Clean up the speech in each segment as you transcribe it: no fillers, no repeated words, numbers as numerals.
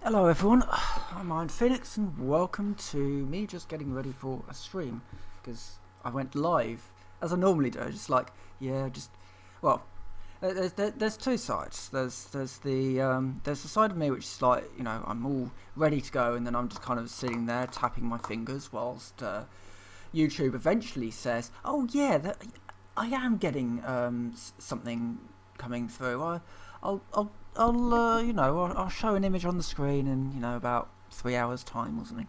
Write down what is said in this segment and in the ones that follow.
Hello everyone, I'm Iron Phoenix and welcome to me just getting ready for a stream because I went live as I normally do. Well, there's two sides. There's the side of me which is like, you know, I'm all ready to go and then I'm just kind of sitting there tapping my fingers whilst YouTube eventually says, oh yeah, I am getting something coming through. I'll show an image on the screen in about 3 hours time or something.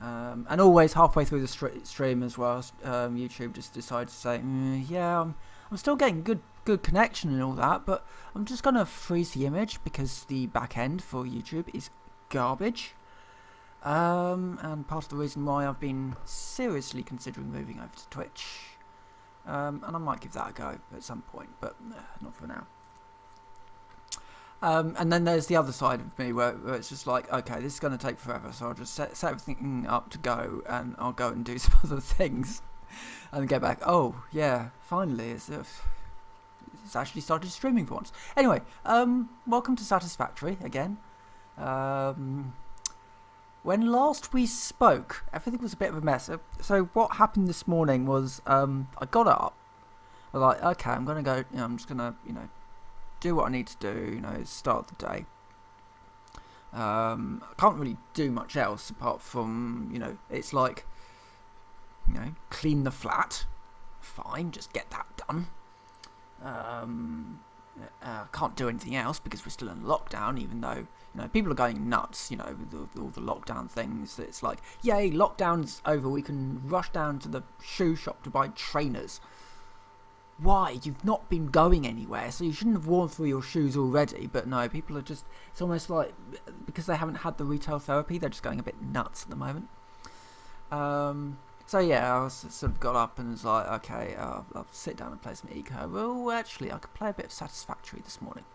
And always halfway through the stream as well, YouTube just decides to say, yeah, I'm still getting good connection and all that, but I'm just gonna freeze the image because the back end for YouTube is garbage. And part of the reason why I've been seriously considering moving over to Twitch, and I might give that a go at some point, but not for now. And then there's the other side of me where it's just like, okay, this is going to take forever, so I'll just set everything up to go, and I'll go and do some other things, and get back. Oh, yeah, finally, it's actually started streaming for once. Anyway, welcome to Satisfactory again. When last we spoke, everything was a bit of a mess. So what happened this morning was, I got up. I was like, okay, I'm going to go, I'm just going to, do what I need to do, start the day. I can't really do much else apart from, it's like, clean the flat. Fine, just get that done. Can't do anything else because we're still in lockdown, even though, people are going nuts, with all the lockdown things. It's like, yay, lockdown's over, we can rush down to the shoe shop to buy trainers. Why? You've not been going anywhere, so you shouldn't have worn through your shoes already. But no, people are just, it's almost like, because they haven't had the retail therapy, they're just going a bit nuts at the moment. So yeah, I was sort of got up and was like, okay, I'll sit down and play some Eco. Well, actually, I could play a bit of Satisfactory this morning.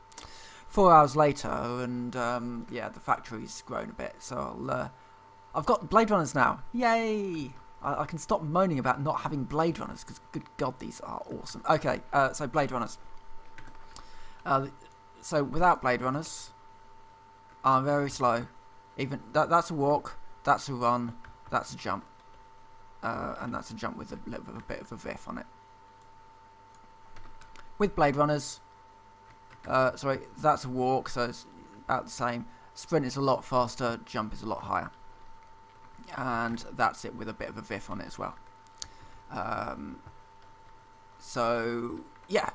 4 hours later, and yeah, the factory's grown a bit, so I've got Blade Runners now. Yay! I can stop moaning about not having Blade Runners, because good God, these are awesome. Okay, so Blade Runners. So without Blade Runners, I'm very slow. Even that's a walk, that's a run, that's a jump. And that's a jump with a bit of a viff on it. With Blade Runners, sorry, that's a walk, so it's about the same. Sprint is a lot faster, jump is a lot higher. And that's it with a bit of a viff on it as well. So yeah,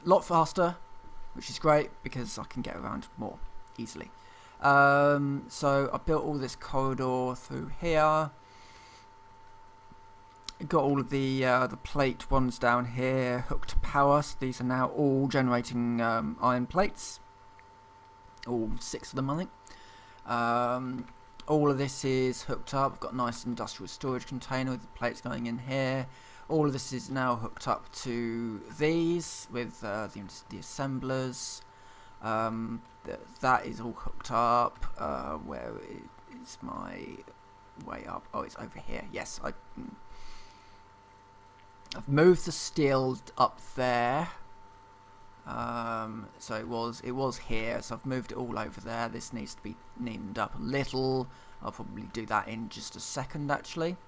lot faster, which is great because I can get around more easily. So I built all this corridor through here. Got all of the plate ones down here hooked to power. So these are now all generating iron plates. All 6 of them, I think. All of this is hooked up. I've got a nice industrial storage container with the plates going in here. All of this is now hooked up to these with the assemblers. That is all hooked up. Where is my way up? Oh, it's over here. Yes, I've moved the steel up there. So it was here, so I've moved it all over there. This needs to be neatened up a little. I'll probably do that in just a second, actually.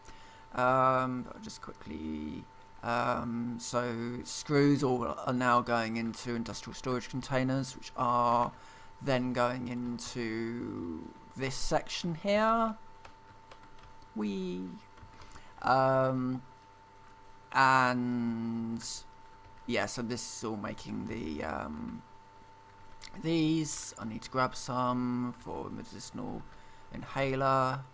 But I'll just quickly. So screws all are now going into industrial storage containers, which are then going into this section here. And yeah, so this is all making the these. I need to grab some for medicinal inhaler,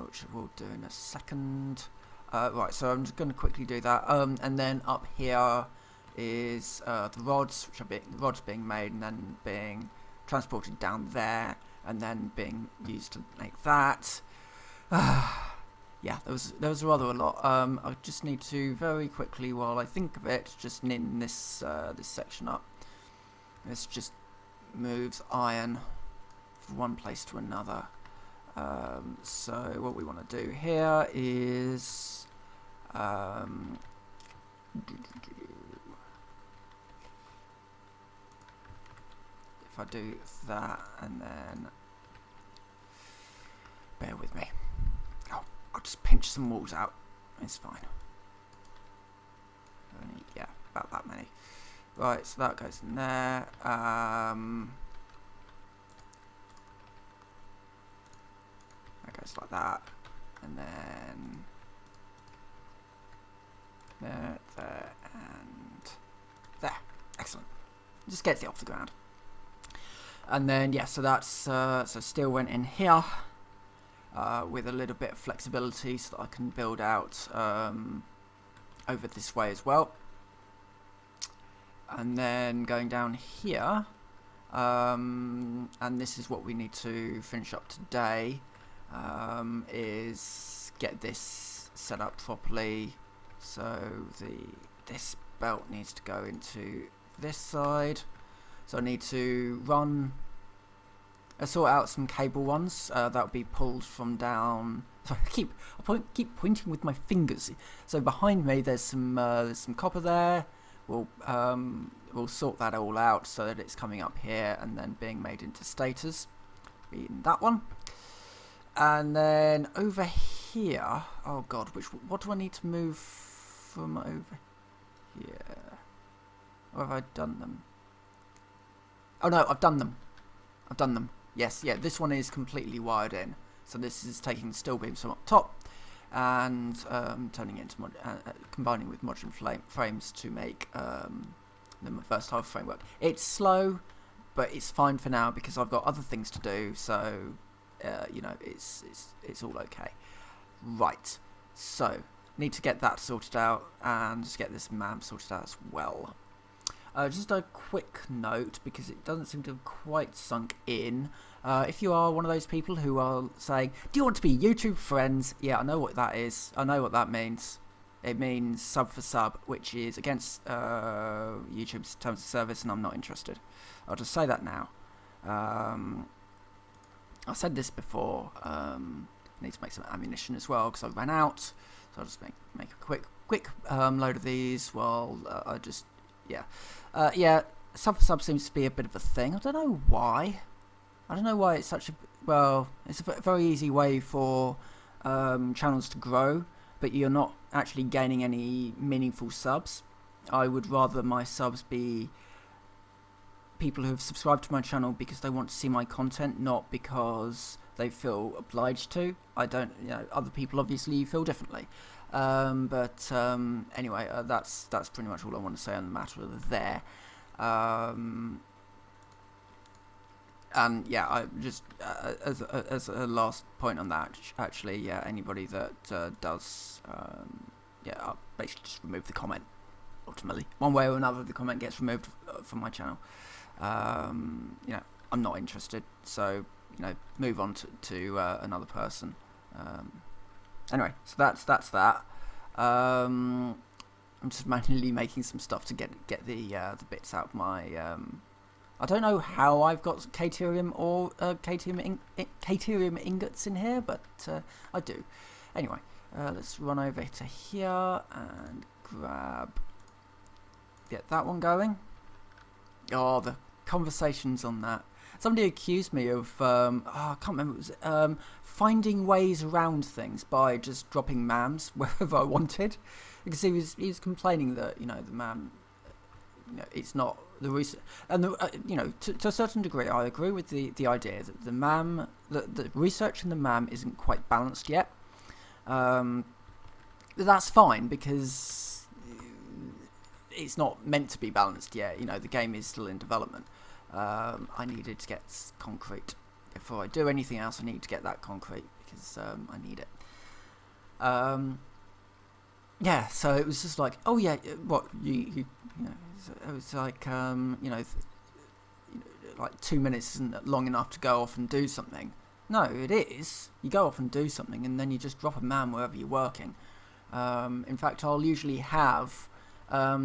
which we'll do in a second. Right, so I'm just going to quickly do that. And then up here is the rods, which are being made and then being transported down there, and then being used to make that. Yeah, there was rather a lot. I just need to very quickly, while I think of it, just knit this this section up. This just moves iron from one place to another. So what we want to do here is if I do that and then bear with me. Oh, I'll just pinch some walls out. It's fine. Only, yeah, about that many. Right, so that goes in there. That goes like that, and then there, and there. Excellent. Just gets it off the ground. And then yeah, so that's so steel went in here with a little bit of flexibility, so that I can build out over this way as well. And then going down here, and this is what we need to finish up today, is get this set up properly. So this belt needs to go into this side. So I need to sort out some cable ones that will be pulled from down. Sorry, I keep pointing with my fingers. So behind me, there's some copper there. We'll sort that all out so that it's coming up here and then being made into stators. In that one, and then over here. Oh God, what do I need to move from over here? Or have I done them? Oh no, I've done them. Yes, yeah. This one is completely wired in. So this is taking steel beams from up top and turning it into combining with modular frames to make the versatile framework. It's slow, but it's fine for now because I've got other things to do. So you know, it's all okay. Right. So need to get that sorted out and just get this MAM sorted out as well. Just a quick note, because it doesn't seem to have quite sunk in. If you are one of those people who are saying, do you want to be YouTube friends? Yeah, I know what that is. I know what that means. It means sub for sub, which is against YouTube's terms of service, and I'm not interested. I'll just say that now. I said this before. I need to make some ammunition as well, because I ran out. So I'll just make a quick load of these while I just... Yeah, sub for sub seems to be a bit of a thing. I don't know why. It's such a... Well, it's a very easy way for channels to grow, but you're not actually gaining any meaningful subs. I would rather my subs be people who have subscribed to my channel because they want to see my content, not because they feel obliged to. I don't... You know, other people obviously feel differently. But anyway, that's pretty much all I want to say on the matter there. And yeah, I just as a last point on that, actually, yeah, anybody that does, I'll basically just remove the comment. Ultimately, one way or another, the comment gets removed from my channel. You know, I'm not interested, so you know, move on to another person. Anyway, so that's that. I'm just manually making some stuff to get the bits out of my. I don't know how I've got Caterium or Caterium ingots in here, but I do. Anyway, let's run over to here and get that one going. Oh, the conversations on that. Somebody accused me of, I can't remember, it was finding ways around things by just dropping MAMs wherever I wanted. Because he was complaining that, you know, the MAM, you know, it's not the research. And, you know, to a certain degree, I agree with the idea that the MAM, the research in the MAM isn't quite balanced yet. That's fine, because it's not meant to be balanced yet. You know, the game is still in development. I needed to get concrete. Before I do anything else, I need to get that concrete, because I need it. Yeah, so it was just like, oh yeah, what, you know, it was like, you know, like 2 minutes isn't long enough to go off and do something. No, it is. You go off and do something, and then you just drop a MAM wherever you're working. In fact, I'll usually have...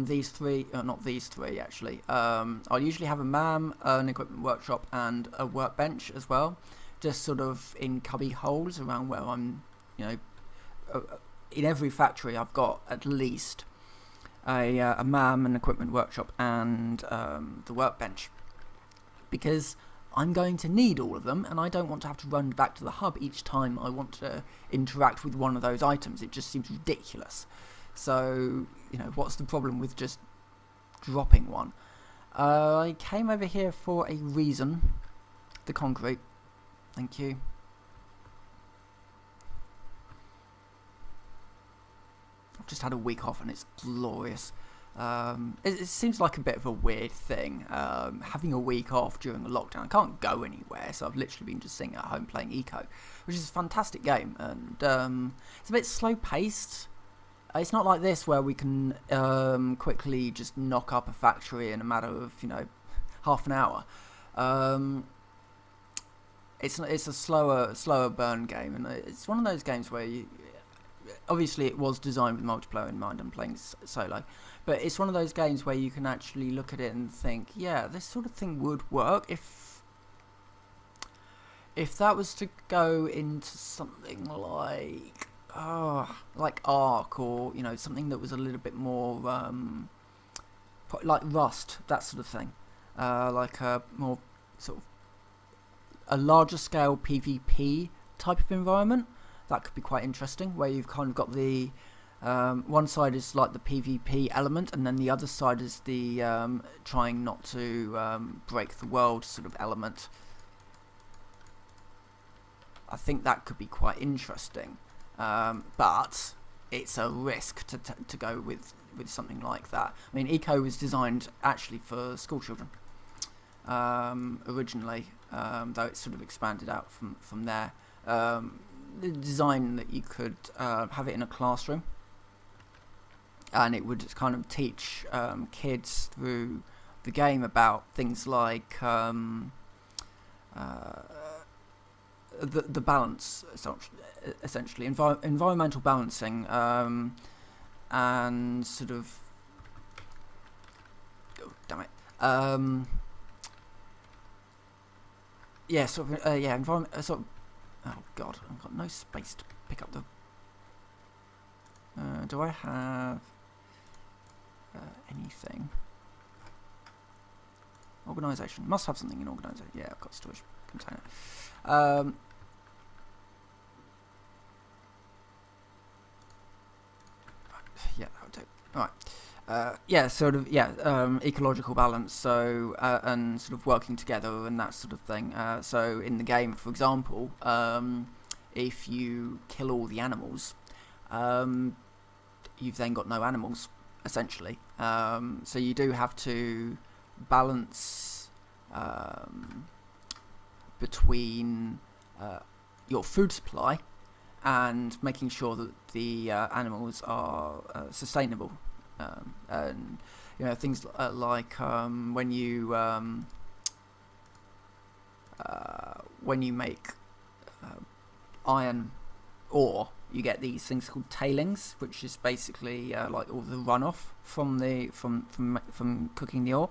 these three, not these three actually, I'll usually have a MAM, an equipment workshop and a workbench as well, just sort of in cubby holes around where I'm, you know, in every factory I've got at least a MAM, an equipment workshop and the workbench. because I'm going to need all of them, and I don't want to have to run back to the hub each time I want to interact with one of those items. It just seems ridiculous. So, what's the problem with just dropping one? I came over here for a reason. The concrete. Thank you. I've just had a week off and it's glorious. It seems like a bit of a weird thing, having a week off during a lockdown. I can't go anywhere, so I've literally been just sitting at home playing Eco, which is a fantastic game, and it's a bit slow paced. It's not like this where we can quickly just knock up a factory in a matter of half an hour. It's a slower burn game, and it's one of those games where obviously it was designed with multiplayer in mind. I'm playing solo, but it's one of those games where you can actually look at it and think, yeah, this sort of thing would work if that was to go into something like Ark, or something that was a little bit more like Rust, that sort of thing, like a more sort of a larger scale PvP type of environment. That could be quite interesting, where you've kind of got the one side is like the PvP element, and then the other side is the trying not to break the world sort of element. I think that could be quite interesting, but it's a risk to go with something like that. I mean, Eco was designed actually for school children originally, though it's sort of expanded out from there. The design that you could have it in a classroom, and it would kind of teach kids through the game about things like the balance, essentially environmental balancing, and sort of environment, sort of. Oh god, I've got no space to pick up the... do I have anything? Organisation. Must have something in organisation. Yeah, I've got storage container. Yeah, that would do. Alright. Ecological balance, so and sort of working together and that sort of thing. So in the game, for example, if you kill all the animals, you've then got no animals, essentially. So you do have to balance between your food supply and making sure that the animals are sustainable. And things like when you make iron ore, you get these things called tailings, which is basically like all the runoff from cooking the ore,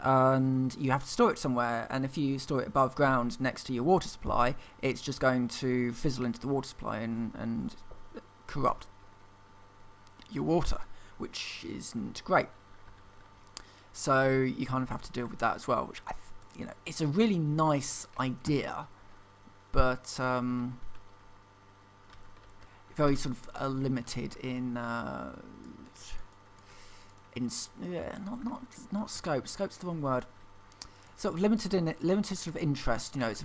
and you have to store it somewhere. And if you store it above ground next to your water supply, it's just going to fizzle into the water supply and corrupt your water, which isn't great. So you kind of have to deal with that as well, which it's a really nice idea, but very sort of limited in not scope. Scope's the wrong word. Sort of limited sort of interest. It's a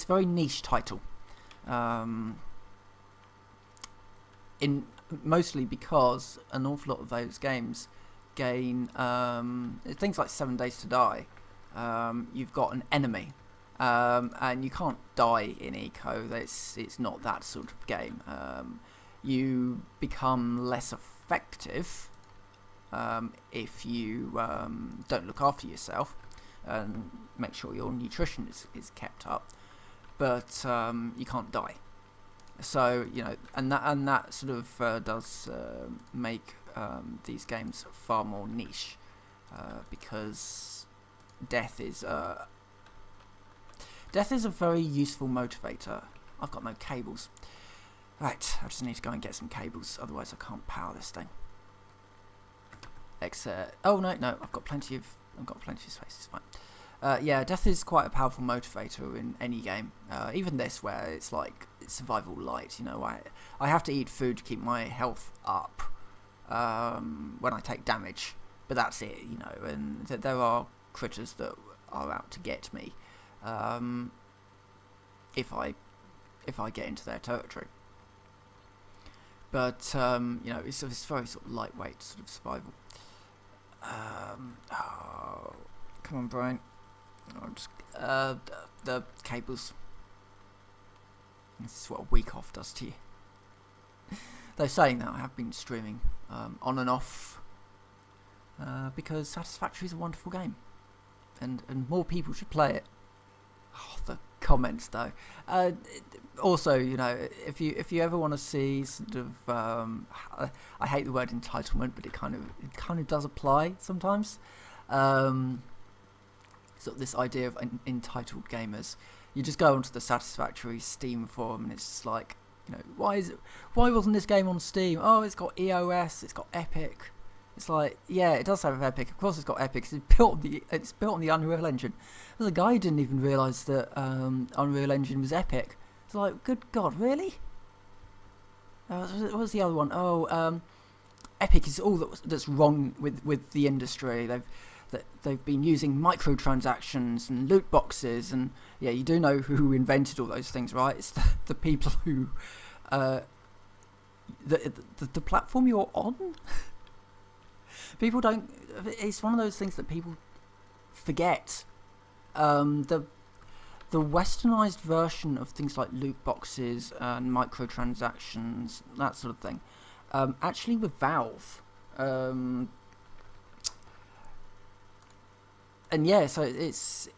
very niche title. Mostly because an awful lot of those games gain things like 7 Days to Die. You've got an enemy, and you can't die in Eco. It's not that sort of game. You become less effective if you don't look after yourself and make sure your nutrition is kept up, but you can't die. So and that sort of does make these games far more niche, because death is a very useful motivator. I've got no cables. Right, I just need to go and get some cables, otherwise I can't power this thing. Oh no, I've got plenty of space. It's fine. Yeah, death is quite a powerful motivator in any game. Even this, where it's like it's survival light. You know, I have to eat food to keep my health up when I take damage, but that's it. You know, and there are critters that are out to get me if I get into their territory. But you know, it's very sort of lightweight sort of survival. Oh, come on, Brian. The cables. This is what a week off does to you. Though saying that, I have been streaming on and off because Satisfactory is a wonderful game, and more people should play it. Oh, the comments though. Also, you know, if you ever want to see sort of, I hate the word entitlement, but it kind of does apply sometimes. Sort of this idea of entitled gamers. You just go onto the Satisfactory Steam forum, and it's just like, you know, why wasn't this game on Steam? Oh, it's got EOS, it's got Epic. It's like, yeah, it does have Epic. Of course, it's got Epic. It's built on the Unreal Engine. There's a guy who didn't even realise that Unreal Engine was Epic. It's like, good God, really? What was the other one? Oh, Epic is all that's wrong with the industry. They've been using microtransactions and loot boxes, and yeah, you do know who invented all those things, right? It's the people who the platform you're on. People don't. It's one of those things that people forget. The westernized version of things like loot boxes and microtransactions, that sort of thing, actually with Valve. And yeah, so it's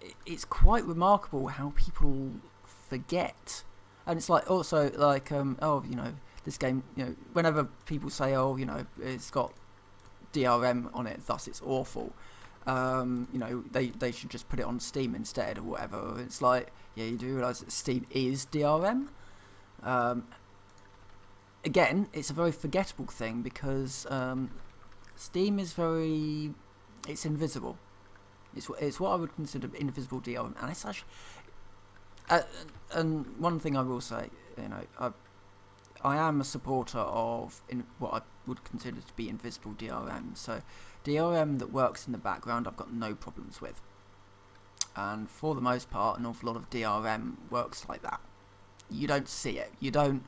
quite remarkable how people forget. And it's like also like oh, you know, this game, you know, whenever people say, oh, you know, it's got DRM on it, thus it's awful, you know, they should just put it on Steam instead or whatever. It's like, yeah, you do realise that Steam is DRM. Again, it's a very forgettable thing because Steam is it's invisible. It's what I would consider invisible DRM, and it's actually. And one thing I will say, you know, I am a supporter of what I would consider to be invisible DRM. So DRM that works in the background, I've got no problems with. And for the most part, an awful lot of DRM works like that. You don't see it. You don't.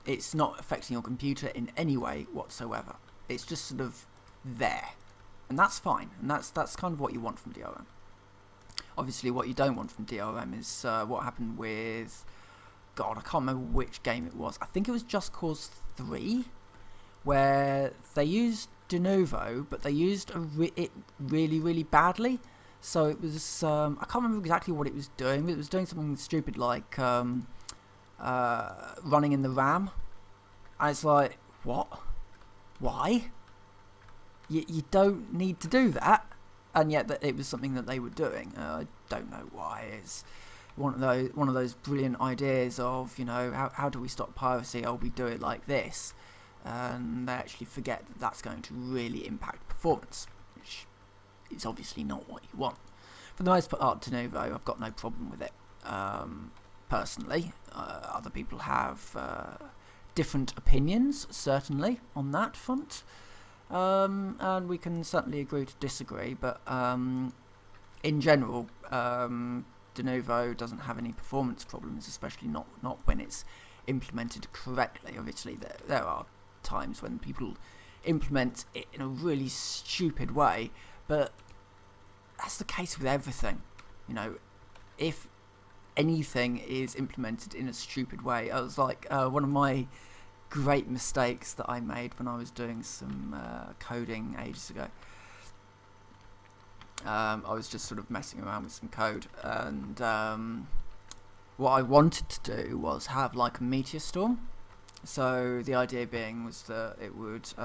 It's not affecting your computer in any way whatsoever. It's just sort of there. And that's fine, and that's kind of what you want from DRM. Obviously, what you don't want from DRM is what happened with, God, I can't remember which game it was. I think it was Just Cause 3, where they used de novo, but they used it really, really badly. So it was, I can't remember exactly what it was doing, but it was doing something stupid like running in the RAM. And it's like, what? Why? You don't need to do that, and yet it was something that they were doing. I don't know why. It's one of those brilliant ideas of, you know, how do we stop piracy? Oh, we do it like this, and they actually forget that that's going to really impact performance, which is obviously not what you want. For the most part, de novo, I've got no problem with it. Personally, other people have different opinions, certainly on that front. And we can certainly agree to disagree, but in general, de novo doesn't have any performance problems, especially not when it's implemented correctly. Obviously, there are times when people implement it in a really stupid way, but that's the case with everything. You know, if anything is implemented in a stupid way, I was like, one of my great mistakes that I made when I was doing some coding ages ago. I was just sort of messing around with some code, and what I wanted to do was have like a meteor storm. So the idea being was that it would it's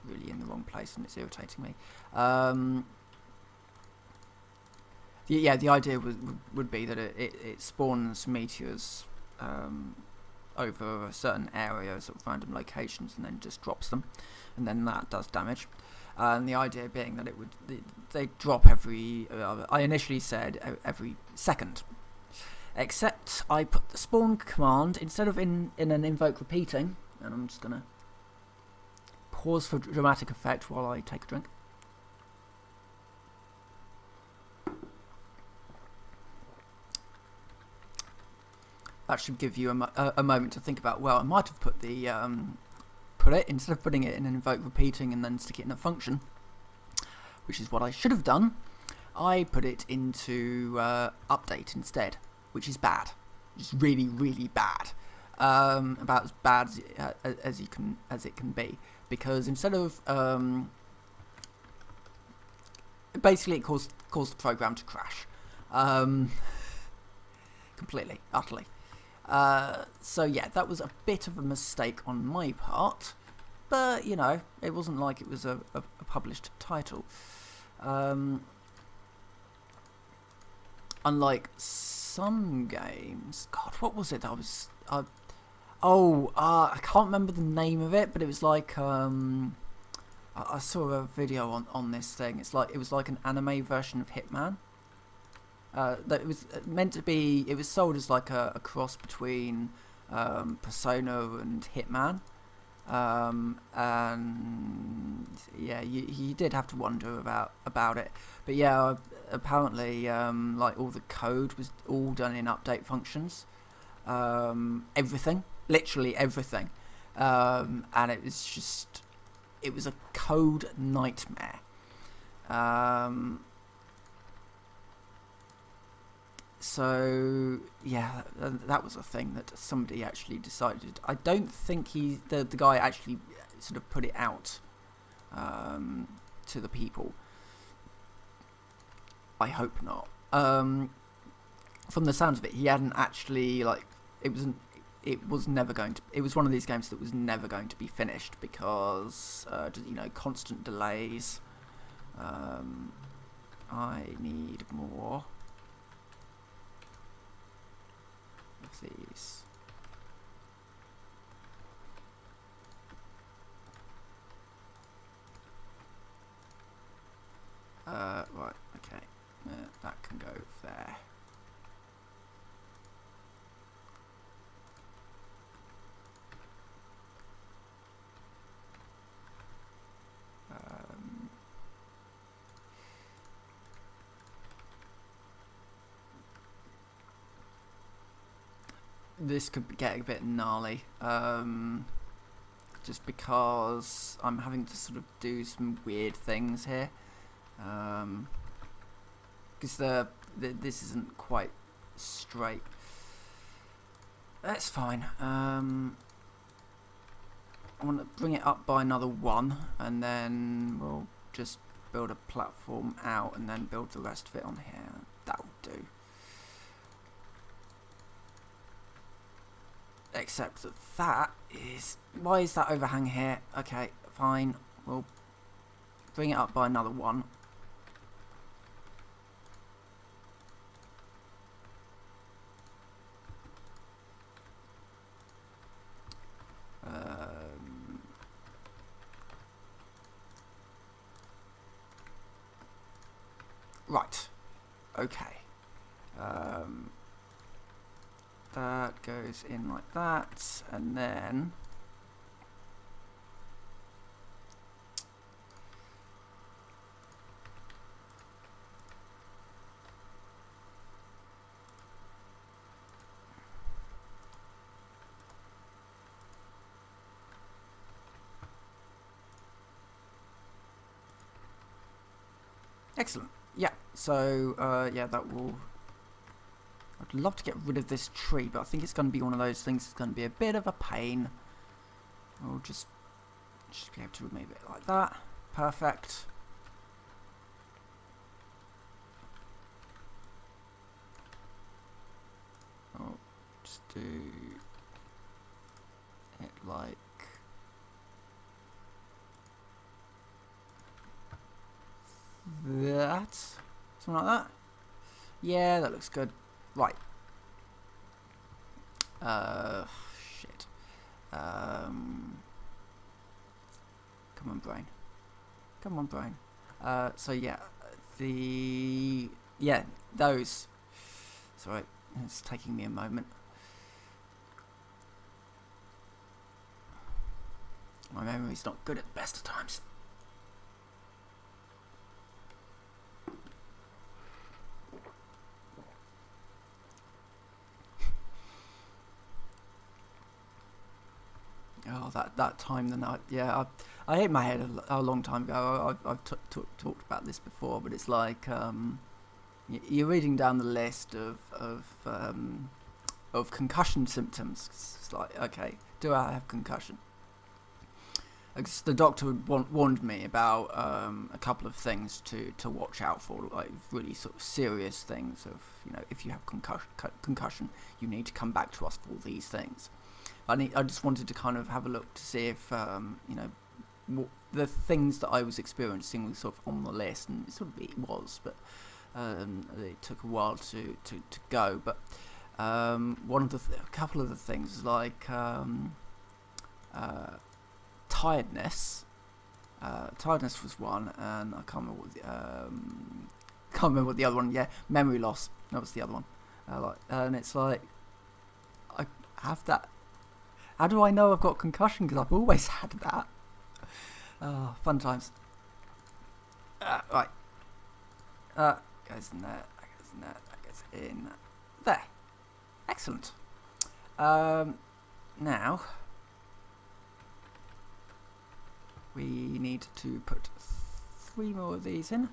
really in the wrong place and it's irritating me. The idea would be that it spawns meteors over a certain area, sort of random locations, and then just drops them, and then that does damage. And the idea being that they drop every. I initially said every second, except I put the spawn command instead of in an invoke repeating, and I'm just gonna pause for dramatic effect while I take a drink. That should give you a moment to think about. Well, I might have put it instead of putting it in an invoke repeating and then stick it in a function, which is what I should have done. I put it into update instead, which is bad. It's really, really bad. About as bad as it can be, because instead of basically it caused the program to crash completely, utterly. So yeah, that was a bit of a mistake on my part, but you know, it wasn't like it was a published title. Unlike some games, God, what was it that I was? I can't remember the name of it, but it was like I saw a video on this thing. It was like an anime version of Hitman. That it was meant to be. It was sold as like a cross between Persona and Hitman, and yeah, you did have to wonder about it. But yeah, apparently, like all the code was all done in update functions. Everything, literally everything, and it was a code nightmare. So yeah, that was a thing that somebody actually decided. I don't think the guy actually sort of put it out to the people. I hope not. From the sounds of it, he hadn't actually it was never going to. It was one of these games that was never going to be finished because constant delays. I need more of these. Right, okay. That can go there. This could get a bit gnarly, just because I'm having to sort of do some weird things here, because this isn't quite straight. That's fine. I want to bring it up by another 1, and then we'll just build a platform out and then build the rest of it on here. That'll do. Except that is... Why is that overhang here? Okay, fine. We'll bring it up by another 1. Right. Okay. That goes in like that, and then excellent. Yeah. So yeah, that will. I'd love to get rid of this tree, but I think it's going to be one of those things that's going to be a bit of a pain. We'll just be able to remove it like that. Perfect. I'll just do it like that. Something like that. Yeah, that looks good. Right. Shit. Come on, brain. Come on, brain. So yeah, those. Sorry, it's taking me a moment. My memory's not good at the best of times. Oh, that time the night. Yeah, I hit my head a long time ago. I've talked about this before, but it's like you're reading down the list of concussion symptoms. It's like, okay, do I have concussion? Because the doctor warned me about a couple of things to watch out for, like really sort of serious things. Of if you have concussion, you need to come back to us for these things. I just wanted to kind of have a look to see if what the things that I was experiencing was sort of on the list, and it was, but it took a while to go. But a couple of the things like tiredness. Tiredness was one, and I can't remember what the other one. Yeah, memory loss. That was the other one. And it's like I have that. How do I know I've got concussion? Because I've always had that. Fun times. Right. Goes in there. That goes in there. That goes in there. Excellent. Now we need to put 3 more of these in.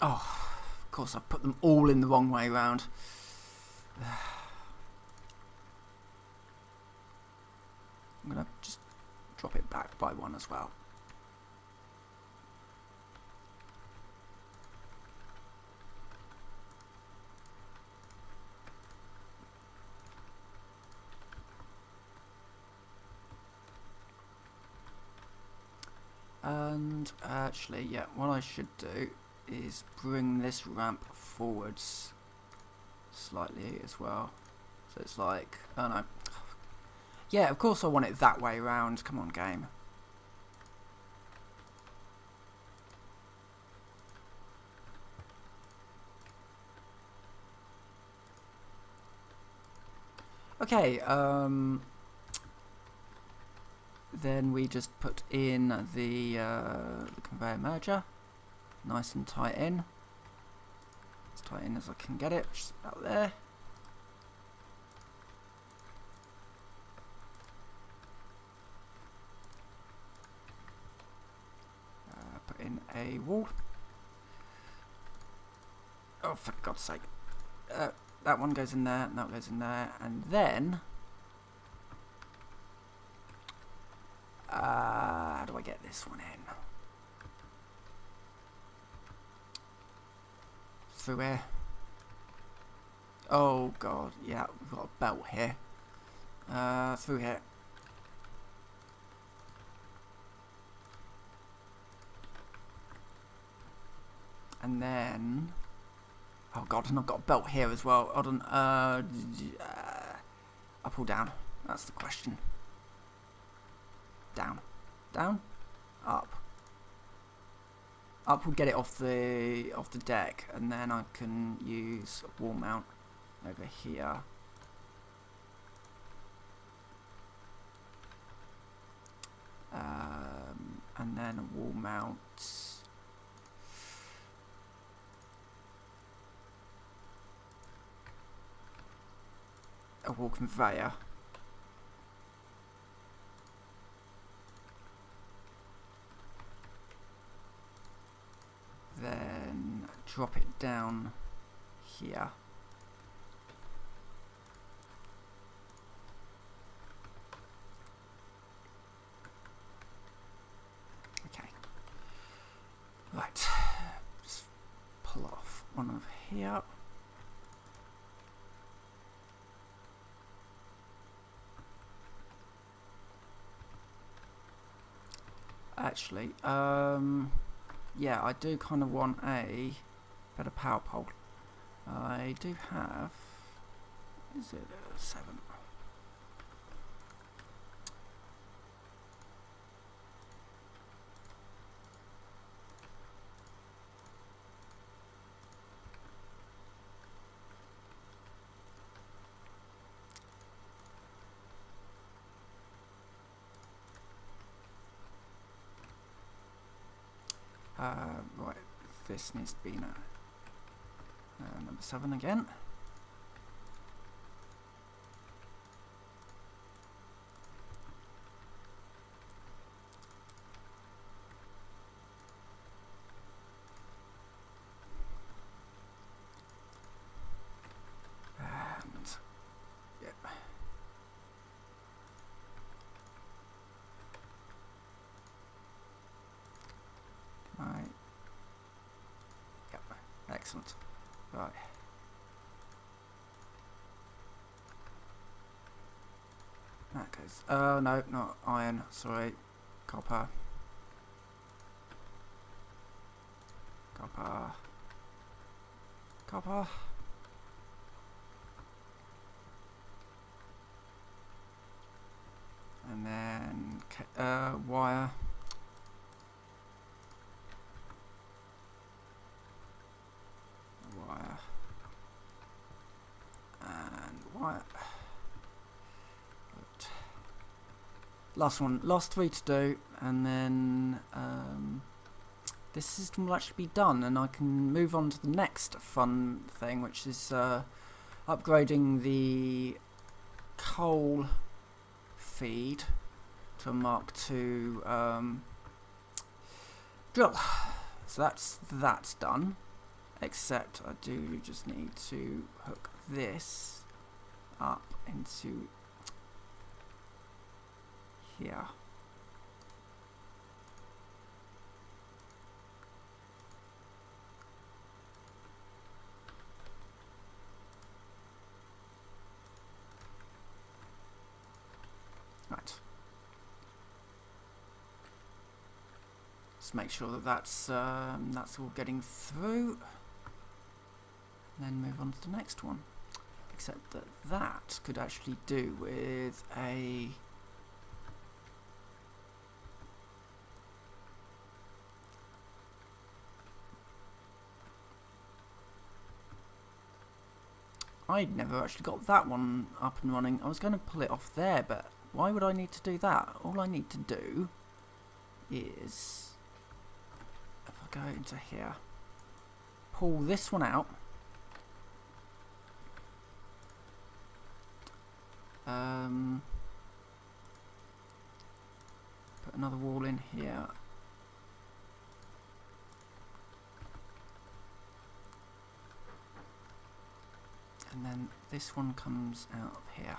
Oh, of course I've put them all in the wrong way round. I'm going to just drop it back by 1 as well. And actually, yeah, what I should do is bring this ramp forwards slightly as well. So it's like, oh no. Yeah, of course I want it that way round. Come on, game. Okay, then we just put in the conveyor merger. Nice and tight in. As tight in as I can get it, which is about there. Put in a wall. Oh, for God's sake. That one goes in there, and that goes in there, and then how do I get this one in? Through here. Oh God, yeah, we've got a belt here. Through here. And then, oh God, and I've got a belt here as well. Hold on, up or down? That's the question. Down, down, up. Up will get it off the deck, and then I can use a wall mount over here. And then a wall mount. A wall conveyor. Then drop it down here. Okay. Right. Just pull off one over here. Actually, yeah, I do kind of want a had a power pole. I do have... Is it 7? Right, this needs to be now number 7 again. And yep. Right. Yep. Excellent. Right. That goes. Oh no, not iron. Sorry, copper. Copper. Copper. And then wire. Wire. And wire. Right. Last one. Last 3 to do. And then this system will actually be done. And I can move on to the next fun thing, which is upgrading the coal feed to a Mark II drill. So that's done, except I do just need to hook this up into here. Right. Just make sure that that's all getting through, and then move on to the next one. Except that that could actually do with a I'd never actually got that one up and running. I was going to pull it off there, but why would I need to do that? All I need to do is, if I go into here, pull this one out, put another wall in here, and then this one comes out of here.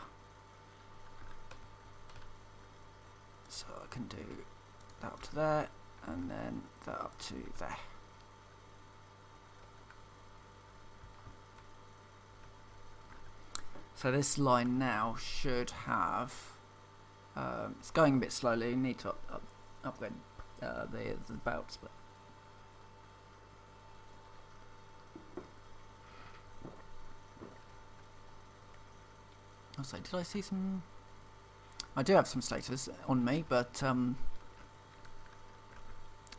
So I can do that up to there, and then that up to there. So this line now should have, it's going a bit slowly, you need to upgrade the belts, but I'll say, did I see some? I do have some status on me, but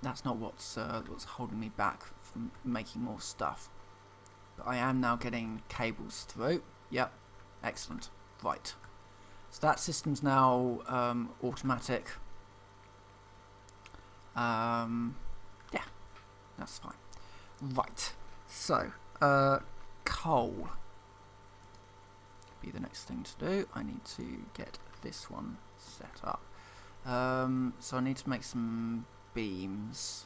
that's not what's holding me back from making more stuff. But I am now getting cables through. Yep, excellent. Right. So that system's now automatic. Yeah, that's fine. Right. So, coal be the next thing to do. I need to get this one set up. So I need to make some beams.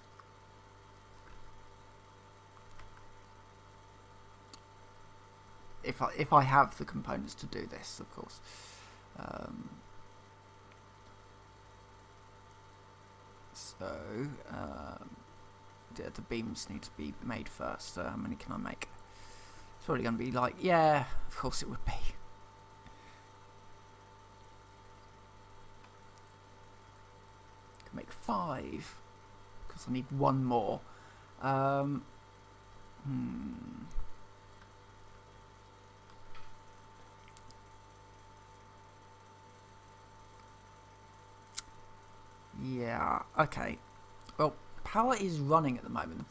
If I have the components to do this, of course. The beams need to be made first. So how many can I make? It's probably going to be like, yeah, of course it would be. Can make 5 because I need 1 more. Yeah, okay. Well, power is running at the moment.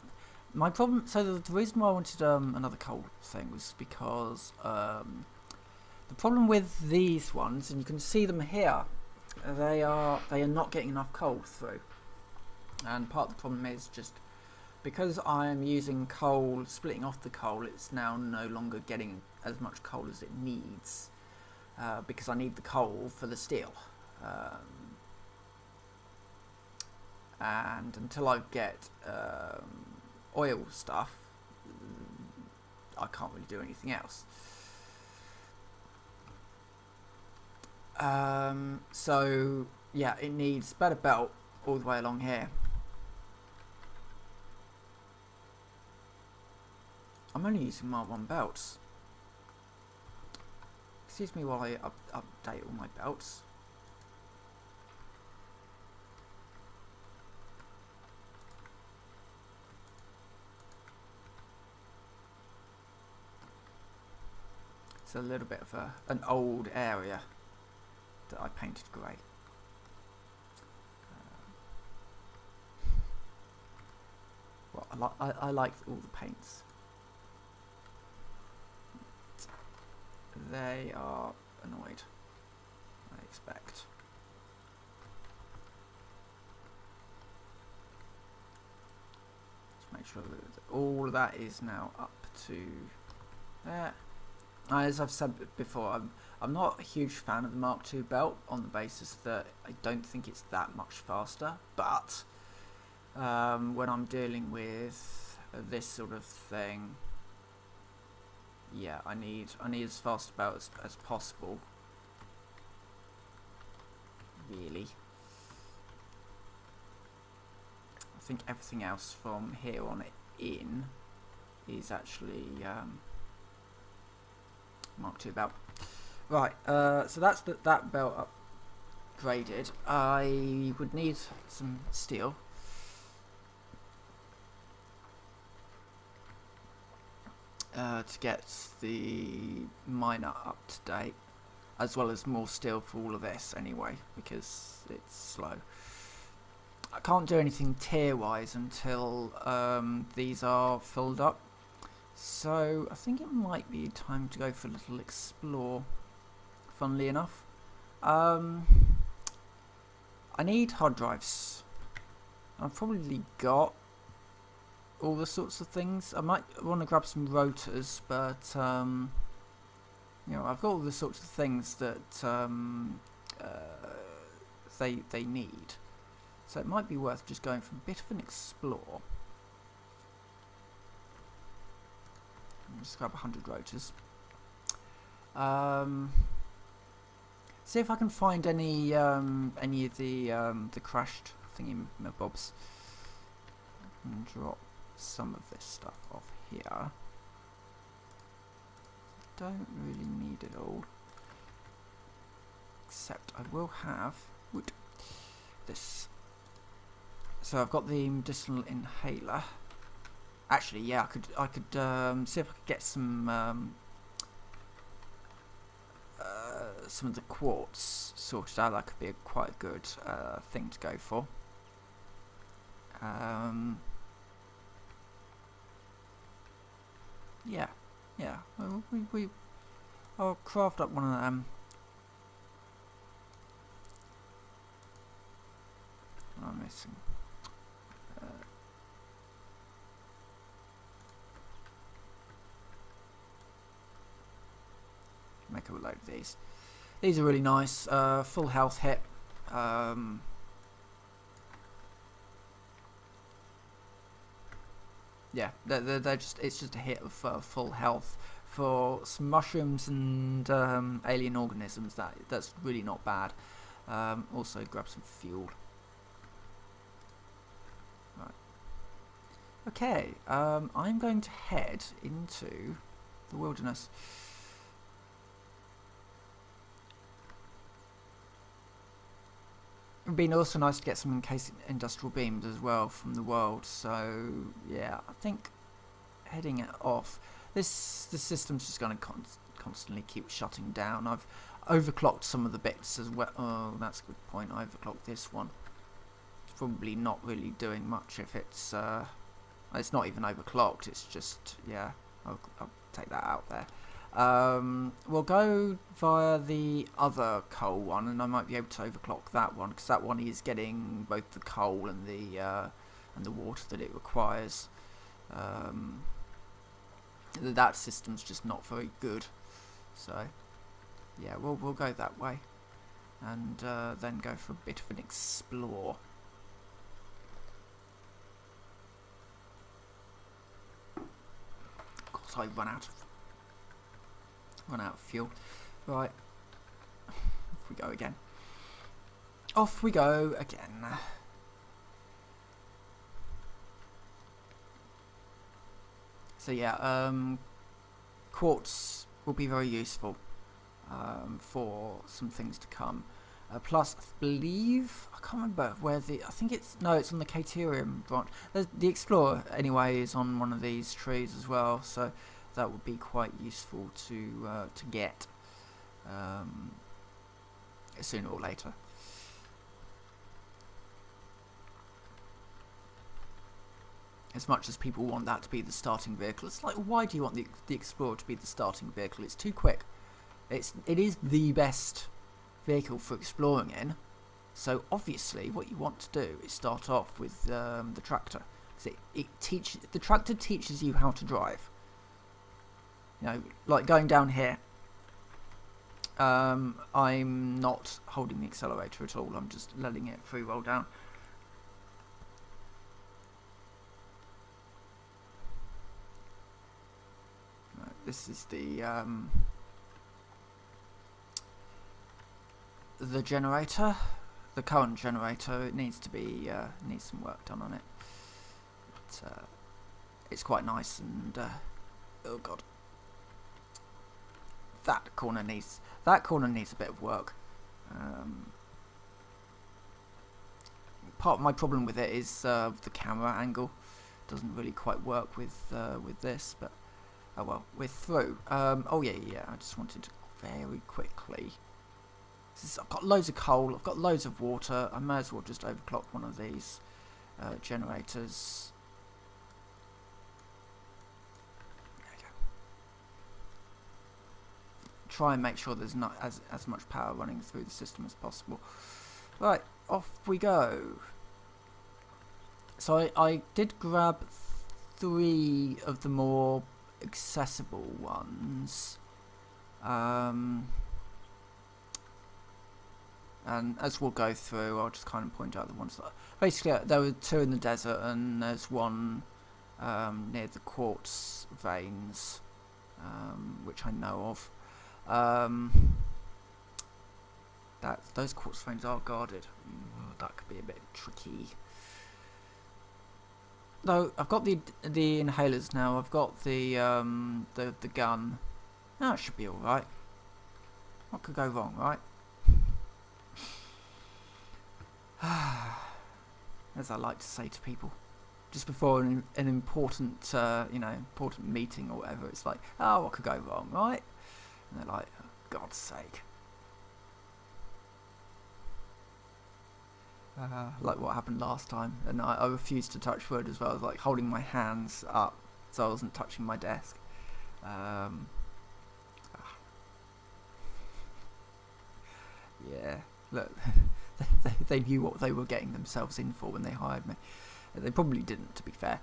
My problem, so the reason why I wanted another coal thing was because the problem with these ones, and you can see them here, they are not getting enough coal through. And part of the problem is just because I am using coal, splitting off the coal, it's now no longer getting as much coal as it needs because I need the coal for the steel. And until I get oil stuff, I can't really do anything else. So yeah, it needs better belt all the way along here. I'm only using Mark 1 belts. Excuse me while I update all my belts. It's a little bit of an old area that I painted grey. Well, I like all the paints. They are annoyed, I expect. Let's make sure that all of that is now up to there. As I've said before, I'm not a huge fan of the Mark II belt on the basis that I don't think it's that much faster, but when I'm dealing with this sort of thing, yeah, I need as fast a belt as possible, really. I think everything else from here on in is actually Mark II belt. Right, so that's that belt upgraded. I would need some steel. To get the miner up to date, as well as more steel for all of this anyway, because it's slow. I can't do anything tier wise until these are filled up, so I think it might be time to go for a little explore, funnily enough. I need hard drives. I've probably got all the sorts of things. I might want to grab some rotors, but you know, I've got all the sorts of things that they need. So it might be worth just going for a bit of an explore. I'll just grab 100 rotors. See if I can find any of the crashed thingy bobs and drop some of this stuff off here. I don't really need it all, except I will have this. So I've got the medicinal inhaler. Actually, yeah, I could see if I could get some of the quartz sorted out. That could be quite a good thing to go for. Yeah. I'll craft up one of them. What am I missing? Make a load of these. These are really nice. Full health hit. Yeah, they're just, it's just a hit of full health for some mushrooms and alien organisms. That's really not bad. Also grab some fuel. Right. Okay, I'm going to head into the wilderness. It would be also nice to get some encased industrial beams as well from the world. So yeah, I think heading it off. The system's just going to constantly keep shutting down. I've overclocked some of the bits as well. Oh, that's a good point. I overclocked this one. It's probably not really doing much if it's not even overclocked. It's just, yeah, I'll take that out there. We'll go via the other coal one, and I might be able to overclock that one, because that one is getting both the coal and the water that it requires. That system's just not very good, so yeah, we'll go that way, and then go for a bit of an explore. Of course, I run out of fuel. Right, off we go again. Off we go again. So yeah, quartz will be very useful for some things to come. Plus, I believe, I can't remember where I think it's on the Caterium branch. The Explorer, anyway, is on one of these trees as well, so that would be quite useful to get sooner or later. As much as people want that to be the starting vehicle, it's like, why do you want the Explorer to be the starting vehicle? It's too quick. It is the best vehicle for exploring in, so obviously what you want to do is start off with the tractor, because the tractor teaches you how to drive. You know, like going down here, I'm not holding the accelerator at all, I'm just letting it free roll down. This is the generator, the current generator. It needs to be needs some work done on it. It's quite nice, and oh god, that corner needs a bit of work. Part of my problem with it is the camera angle doesn't really quite work with this, but oh well, we're through. Oh yeah, I just wanted to very quickly. I've got loads of coal, I've got loads of water, I may as well just overclock one of these generators. There we go. Try and make sure there's not as much power running through the system as possible. Right, off we go. So I did grab 3 of the more accessible ones, and as we'll go through, I'll just kind of point out the ones that basically there were 2 in the desert, and there's one near the quartz veins, which I know of. Those quartz veins are guarded. That could be a bit tricky. Though I've got the inhalers now. I've got the gun. Now it should be all right. What could go wrong, right? As I like to say to people, just before an important important meeting or whatever, it's like, oh, what could go wrong, right? And they're like, oh, God's sake. Like what happened last time, and I refused to touch wood as well. I was like holding my hands up so I wasn't touching my desk. Yeah, look, they knew what they were getting themselves in for when they hired me. They probably didn't, to be fair.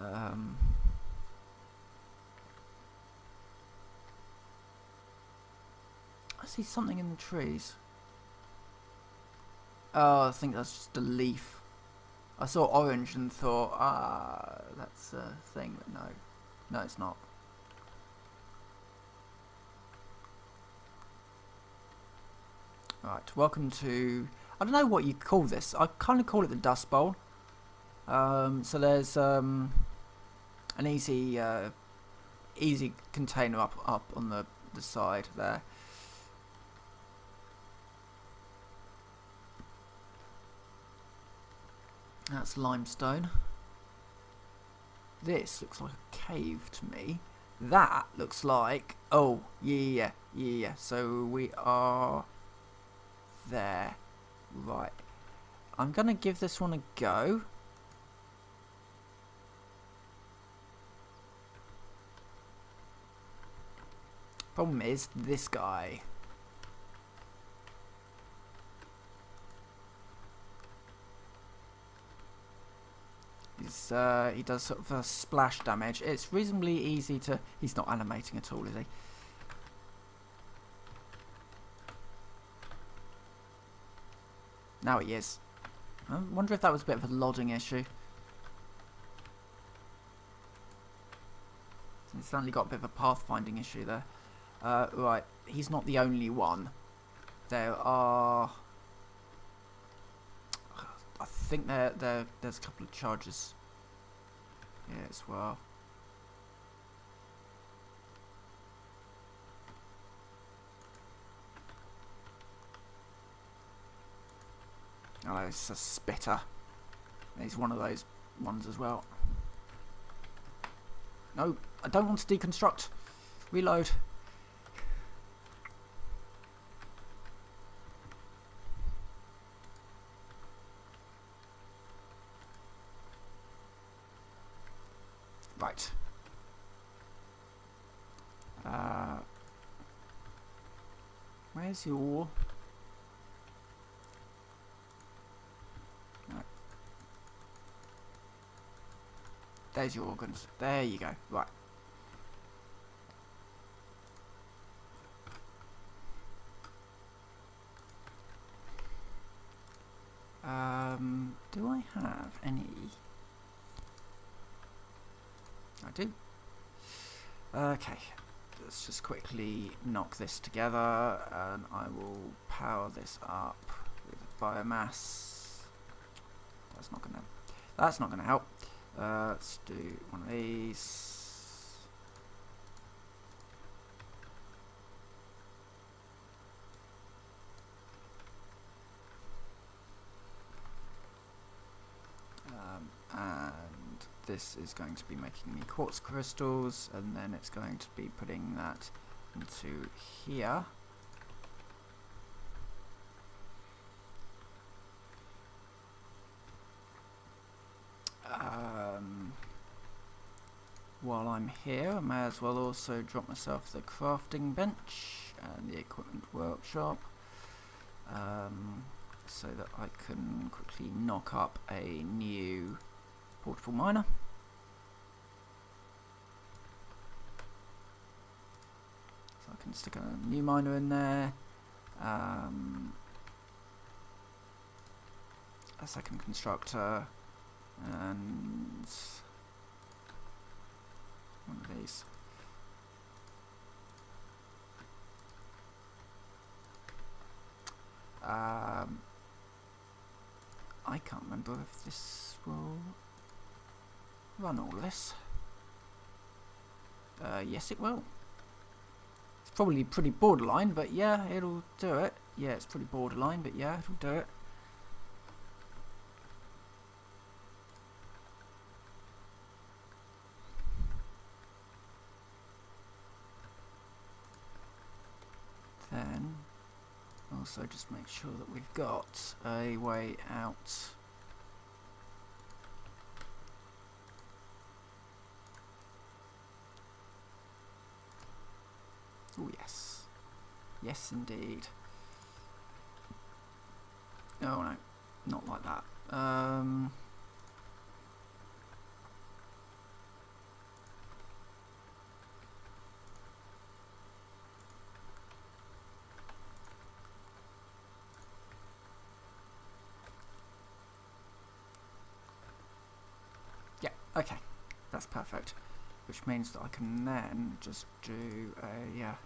I see something in the trees. Oh, I think that's just a leaf. I saw orange and thought, that's a thing, but no, it's not. Right, welcome to, I don't know what you call this. I kind of call it the Dust Bowl. So there's an easy container up on the side there. That's limestone. this looks like a cave to me. That looks like... Oh, yeah. So we are there. Right. I'm going to give this one a go. Problem is, this guy. He does sort of a splash damage. It's reasonably easy to... He's not animating at all, is he? Now he is. I wonder if that was a bit of a lodding issue. He's certainly got a bit of a pathfinding issue there. Right, he's not the only one. There are... I think there's a couple of charges here as well. Oh, it's a spitter. He's one of those ones as well. No, I don't want to deconstruct. Reload. Right. Where's your... No. There's your organs. There you go. Right. Do I have any? I do. Okay, let's just quickly knock this together, and I will power this up with biomass. That's not gonna help. Let's do one of these. And this is going to be making me quartz crystals, and then it's going to be putting that into here. While I'm here, I may as well also drop myself the crafting bench and the equipment workshop, so that I can quickly knock up a new portable miner. So I can stick a new miner in there, a second constructor, and one of these. I can't remember if this will run all this. Yes, it will. It's probably pretty borderline, but yeah, it'll do it. Yeah, it's pretty borderline, but yeah, it'll do it. Then also just make sure that we've got a way out. Oh yes, yes indeed. Oh no, not like that. Yeah, okay, that's perfect. Which means that I can then just do a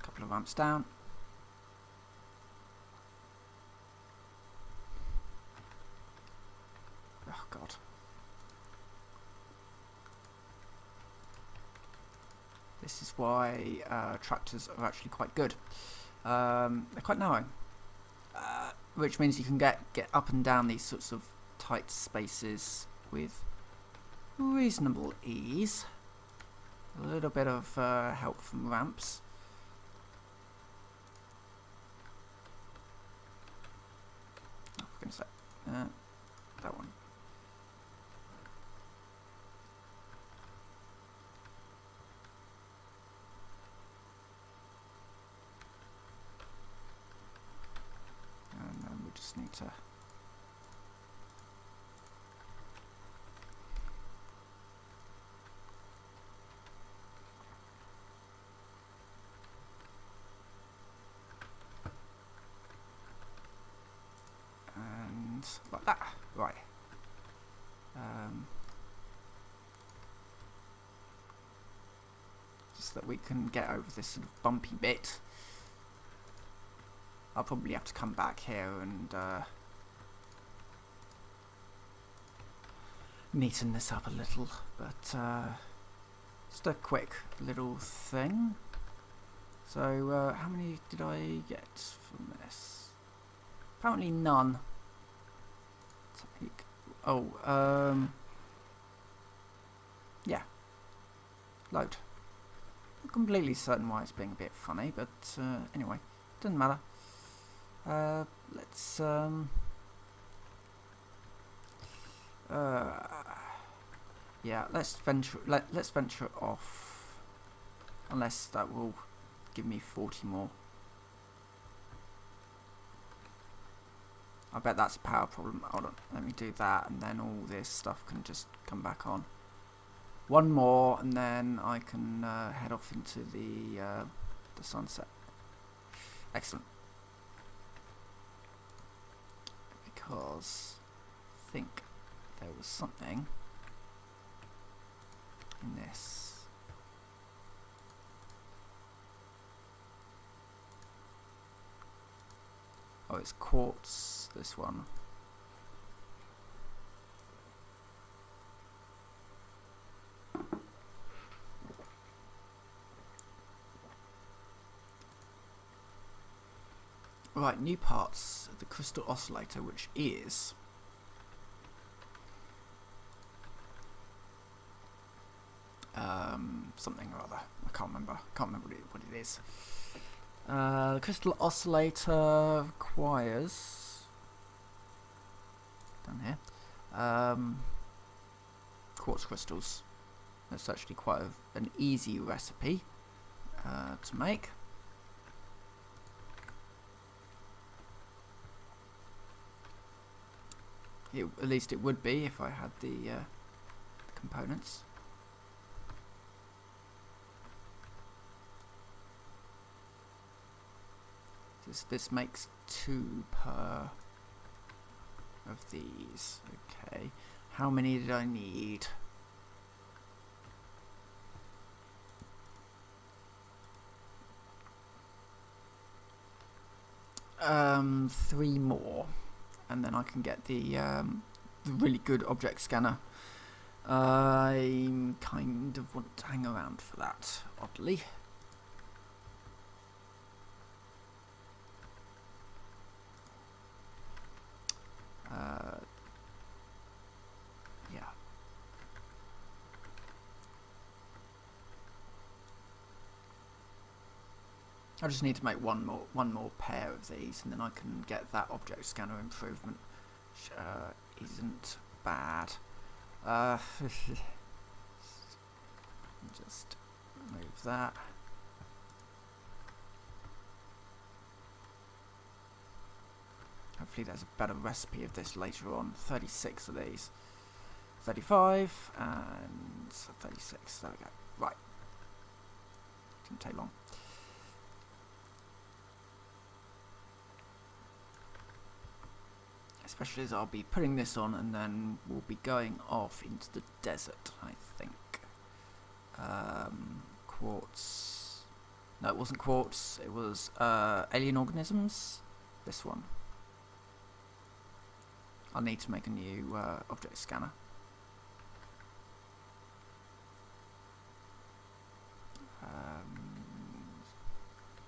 couple of ramps down. Oh god. This is why tractors are actually quite good. They're quite narrow, which means you can get up and down these sorts of tight spaces with reasonable ease. A little bit of help from ramps. Oh, for goodness sake. That one. And then we just need to like that, right. Just that we can get over this sort of bumpy bit. I'll probably have to come back here and neaten this up a little, but just a quick little thing. So how many did I get from this? Apparently none. Oh, yeah. Load. Not completely certain why it's being a bit funny, but anyway, doesn't matter. Let's yeah, let's venture off. Unless that will give me 40 more. I bet that's a power problem. Hold on, let me do that, and then all this stuff can just come back on. One more, and then I can head off into the sunset. Excellent. Because I think there was something in this. Oh, it's quartz, this one. Right, new parts of the crystal oscillator, which is something or other. I can't remember. What it is. The crystal oscillator requires down here quartz crystals. That's actually quite an easy recipe to make. At least it would be if I had the components. This makes 2 per of these. Okay, how many did I need? Three more, and then I can get the really good object scanner. I kind of want to hang around for that, oddly. Yeah. I just need to make one more pair of these, and then I can get that object scanner improvement, which isn't bad. Just move that. Hopefully there's a better recipe of this later on. 36 of these. 35 and 36. There we go. Right. Didn't take long. Especially as I'll be putting this on, and then we'll be going off into the desert, I think. Quartz. No, it wasn't quartz. It was alien organisms. This one. I'll need to make a new object scanner.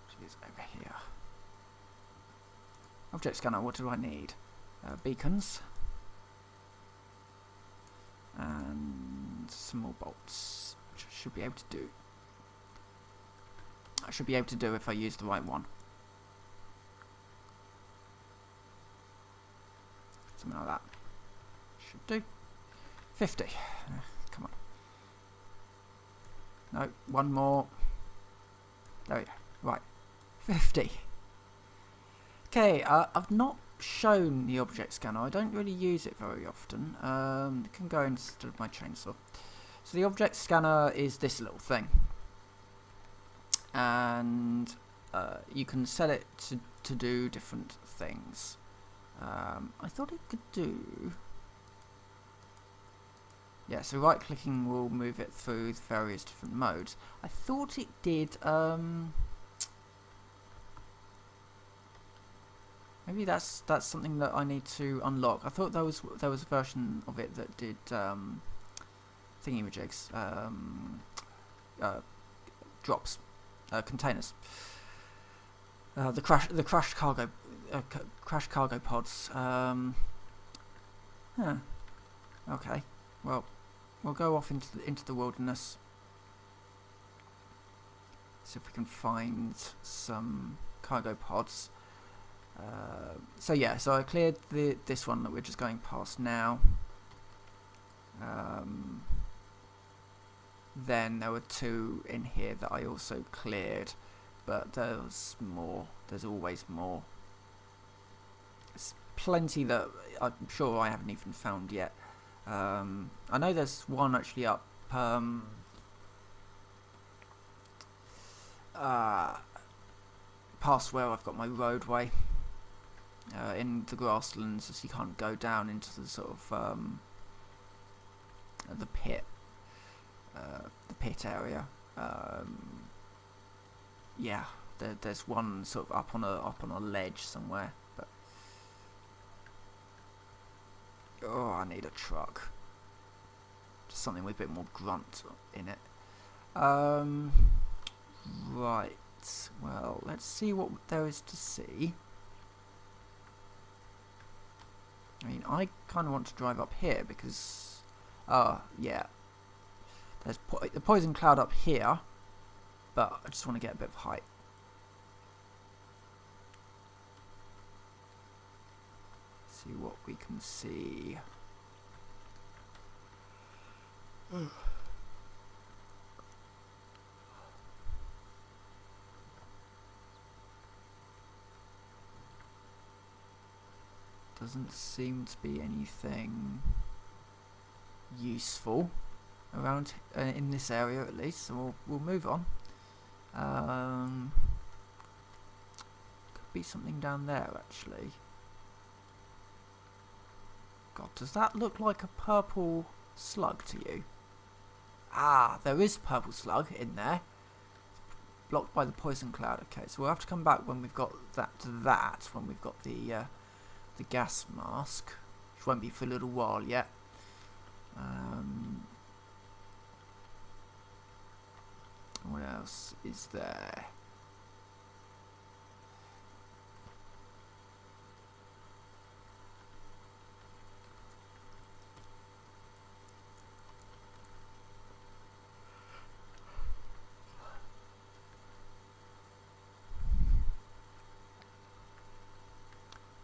Which is over here. Object scanner, what do I need? Beacons. some more bolts, which I should be able to do. I should be able to do if I use the right one. Something like that. Should do. 50. Come on. No, one more. There we go. Right. 50. Okay, I've not shown the object scanner. I don't really use it very often. It can go instead of my chainsaw. So the object scanner is this little thing. And you can set it to do different things. I thought it could do... Yeah, so right clicking will move it through various different modes. I thought it did... Maybe that's something that I need to unlock. I thought there was a version of it that did thingy-majigs, drops, containers. The crashed cargo pods. Okay. Well, we'll go off into the wilderness. See if we can find some cargo pods. So yeah, so I cleared this one that we're just going past now. Then there were 2 in here that I also cleared, but there's more. There's always more. There's plenty that I'm sure I haven't even found yet. I know there's one actually up past where I've got my roadway in the grasslands, so you can't go down into the sort of the pit area. Yeah, there's one sort of up on a ledge somewhere. But oh, I need a truck. Just something with a bit more grunt in it. Right. Well, let's see what there is to see. I mean, I kind of want to drive up here because, yeah, there's the poison cloud up here, but I just want to get a bit of height. See what we can see. Doesn't seem to be anything useful around in this area, at least. So we'll move on. Could be something down there, actually. God, does that look like a purple slug to you? Ah, there is purple slug in there. Blocked by the poison cloud. Okay, so we'll have to come back when we've got when we've got the gas mask, which won't be for a little while yet. What else is there?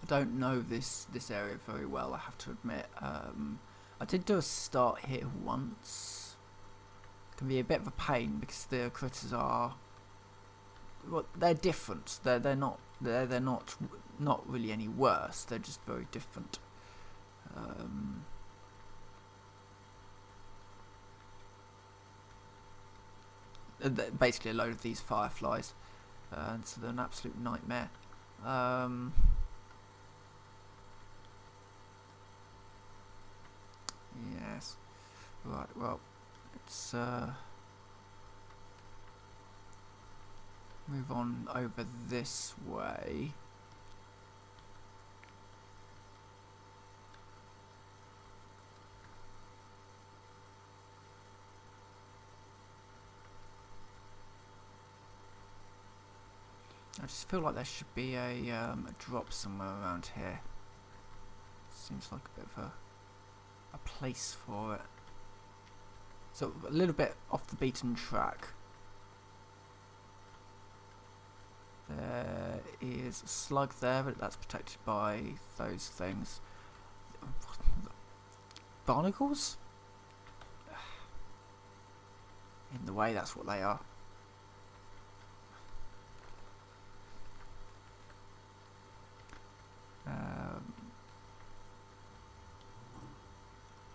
I don't know this area very well, I have to admit. I did do a start here once. It can be a bit of a pain because the critters are, well, they're different. They're not really any worse. They're just very different. Basically a load of these fireflies, and so they're an absolute nightmare. Yes. Right, well, let's move on over this way. I just feel like there should be a drop somewhere around here. Seems like a bit of a place for it. So a little bit off the beaten track. There is a slug there, but that's protected by those things. Barnacles? In the way, that's what they are.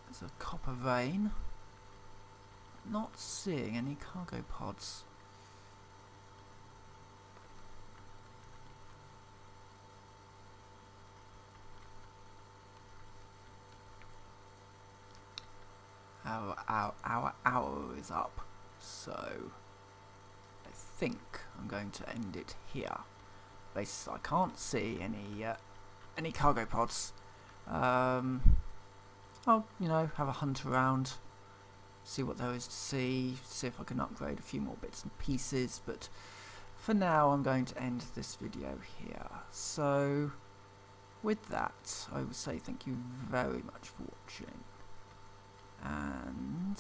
There's a copper vein. Not seeing any cargo pods. Our hour is up, so I think I'm going to end it here. Basically, I can't see any cargo pods. I'll have a hunt around, see what there is to see if I can upgrade a few more bits and pieces. But for now, I'm going to end this video here. So with that, I will say thank you very much for watching. And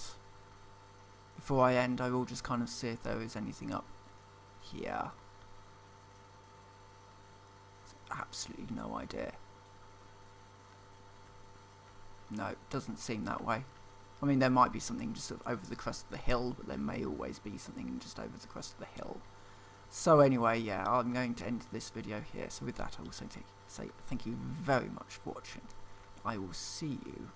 before I end, I will just kind of see if there is anything up here. Absolutely no idea. No, it doesn't seem that way. I mean, there might be something just sort of over the crest of the hill, but there may always be something just over the crest of the hill. So anyway, yeah, I'm going to end this video here. So with that, I will say thank you very much for watching. I will see you